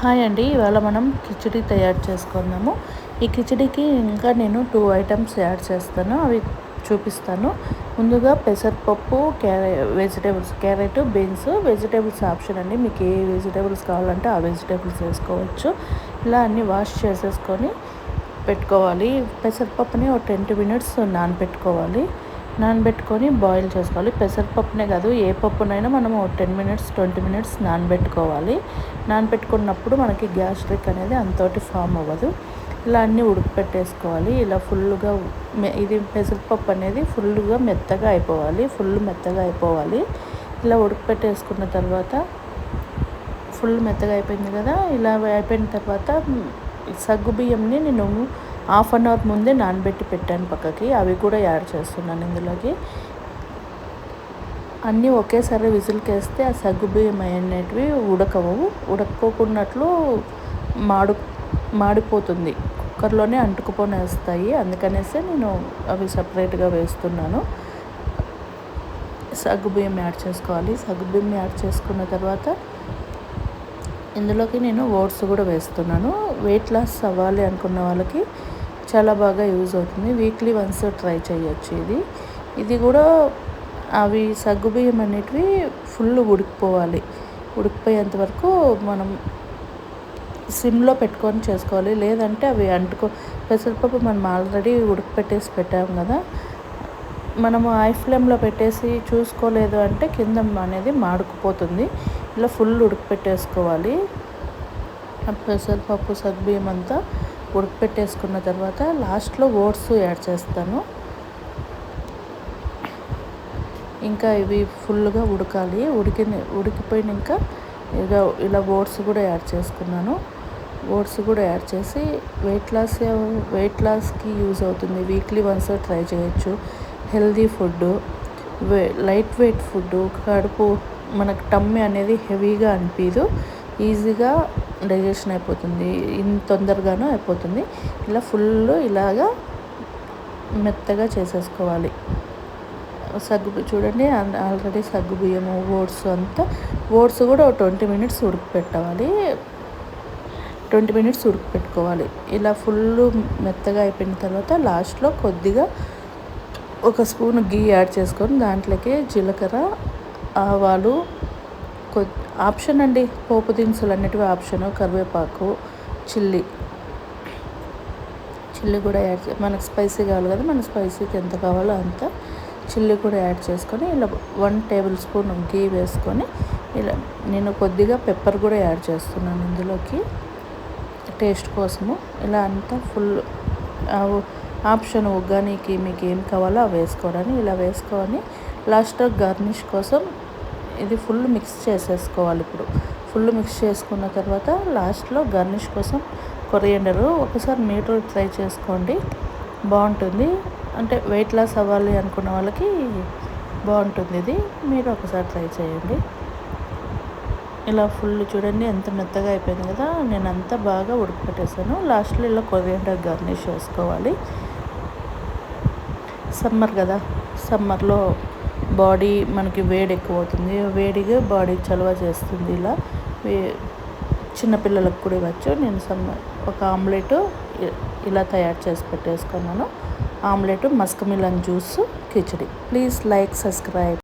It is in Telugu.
హాయ్ అండి, ఇవాళ మనం కిచిడి తయారు చేసుకుందాము. ఈ కిచిడికి ఇంకా నేను 2 ఐటమ్స్ యాడ్ చేస్తాను, అవి చూపిస్తాను. ముందుగా పెసరపప్పు, vegetables, carrot, beans. Vegetables option అండి, మీకు ఏ వెజిటేబుల్స్ కావాలంటే ఆ వెజిటేబుల్స్ వేసుకోవచ్చు. ఇలా అన్నీ వాష్ చేసేసుకొని పెట్టుకోవాలి. పెసరపప్పుని ఒక 20 మినిట్స్ నానబెట్టుకొని బాయిల్ చేసుకోవాలి. పెసరపప్పునే కాదు, ఏ పప్పునైనా మనము 10 మినిట్స్ 20 మినిట్స్ నానబెట్టుకోవాలి. నానబెట్టుకున్నప్పుడు మనకి గ్యాస్ట్రిక్ అనేది అంతటి ఫామ్ అవ్వదు. ఇలా అన్నీ ఉడకపెట్టేసుకోవాలి. ఇలా ఫుల్గా ఇది పెసరపప్పు అనేది ఫుల్గా మెత్తగా అయిపోవాలి. ఇలా ఉడకపెట్టేసుకున్న తర్వాత ఫుల్ మెత్తగా అయిపోయింది కదా. ఇలా అయిపోయిన తర్వాత సగ్గుబియ్యంని నేను హాఫ్ అన్ అవర్ ముందే నానబెట్టి పెట్టాను పక్కకి. అవి కూడా యాడ్ చేస్తున్నాను ఇందులోకి. అన్నీ ఒకేసారి విజిల్కి వేస్తే ఆ సగ్గుబియ్యం అనేటివి ఉడకపోకున్నట్లు మాడిపోతుంది, కుక్కర్లోనే అంటుకుపోని వస్తాయి. అందుకనేసి నేను అవి సపరేట్గా వేస్తున్నాను. సగ్గుబియ్యం యాడ్ చేసుకోవాలి. సగ్గుబియ్యం యాడ్ చేసుకున్న తర్వాత ఇందులోకి నేను ఓట్స్ కూడా వేస్తున్నాను. వెయిట్ లాస్ అవ్వాలి అనుకున్న వాళ్ళకి చాలా బాగా యూజ్ అవుతుంది. వీక్లీ వన్స్ ట్రై చేయొచ్చు. ఇది కూడా అవి సగ్గుబియ్యం అనేటివి ఫుల్ ఉడికిపోయేంత వరకు మనం సిమ్లో పెట్టుకొని చేసుకోవాలి. లేదంటే అవి పెసరపప్పు మనం ఆల్రెడీ ఉడకపెట్టేసి పెట్టాము కదా, మనము హై ఫ్లేమ్లో పెట్టేసి చూసుకోలేదు అంటే కింద అనేది మాడుకుపోతుంది. ఇలా ఫుల్ ఉడకపెట్టేసుకోవాలి. పెసరపప్పు, సగ్గుబియ్యం అంతా ఉడకపెట్టేసుకున్న తర్వాత లాస్ట్లో ఓట్స్ యాడ్ చేస్తాను. ఇంకా ఇవి ఫుల్గా ఉడకాలి. ఉడికిపోయినాక ఇలా ఓట్స్ కూడా యాడ్ చేసుకున్నాను. ఓట్స్ కూడా యాడ్ చేసి వెయిట్ లాస్కి యూజ్ అవుతుంది. వీక్లీ వన్స్ ట్రై చేయొచ్చు. Healthy food, light weight food, కడుపు మనకు టమ్మీ అనేది హెవీగా అనిపించదు, ఈజీగా డైజెషన్ అయిపోతుంది, తొందరగానూ అయిపోతుంది. ఇలా ఇలాగా మెత్తగా చేసేసుకోవాలి. చూడండి, ఆల్రెడీ సగ్గుబియ్యము, ఓట్స్ కూడా 20 మినిట్స్ ఉడకపెట్టుకోవాలి. ఇలా మెత్తగా అయిపోయిన తర్వాత లాస్ట్లో కొద్దిగా 1 స్పూన్ గీ యాడ్ చేసుకొని దాంట్లోకి జీలకర్ర, ఆవాలు ఆప్షన్ అండి, పోపు దినుసులు అన్నిటివి ఆప్షన్, కరివేపాకు, చిల్లీ కూడా యాడ్ మనకు స్పైసీ కావాలి కదా, మన స్పైసీకి ఎంత కావాలో అంత చిల్లీ కూడా యాడ్ చేసుకొని ఇలా 1 టేబుల్ స్పూన్ గీ వేసుకొని ఇలా నేను కొద్దిగా పెప్పర్ కూడా యాడ్ చేస్తున్నాను ఇందులోకి టేస్ట్ కోసము. ఇలా అంతా ఫుల్ ఆప్షన్, ఉగ్గానికి మీకు ఏం కావాలో అవి వేసుకోవడానికి ఇలా వేసుకొని లాస్ట్లో గార్నిష్ కోసం ఇది ఫుల్ మిక్స్ చేసేసుకోవాలి. ఇప్పుడు ఫుల్ మిక్స్ చేసుకున్న తర్వాత లాస్ట్లో గార్నిష్ కోసం కొరియండరు. ఒకసారి మీరు ట్రై చేసుకోండి, బాగుంటుంది. అంటే వెయిట్ లాస్ అవ్వాలి అనుకున్న వాళ్ళకి బాగుంటుంది. ఇది మీరు ఒకసారి ట్రై చేయండి. ఇలా ఫుల్ చూడండి ఎంత మెత్తగా అయిపోయింది కదా. నేను అంతా బాగా ఉడకపెట్టేసాను. లాస్ట్లో ఇలా కొరియండర్ గార్నిష్ చేసుకోవాలి. సమ్మర్ కదా, సమ్మర్లో బాడీ మనకి వేడి ఎక్కువ అవుతుంది, వేడిగా బాడీ చలవ చేస్తుంది. ఇలా చిన్నపిల్లలకు కూడా ఇవ్వచ్చు. నేను ఒక ఆమ్లెట్ ఇలా తయారు చేసి పెట్టేసుకున్నాను. Omelette, Musk melon juice, khichdi. Please like, subscribe.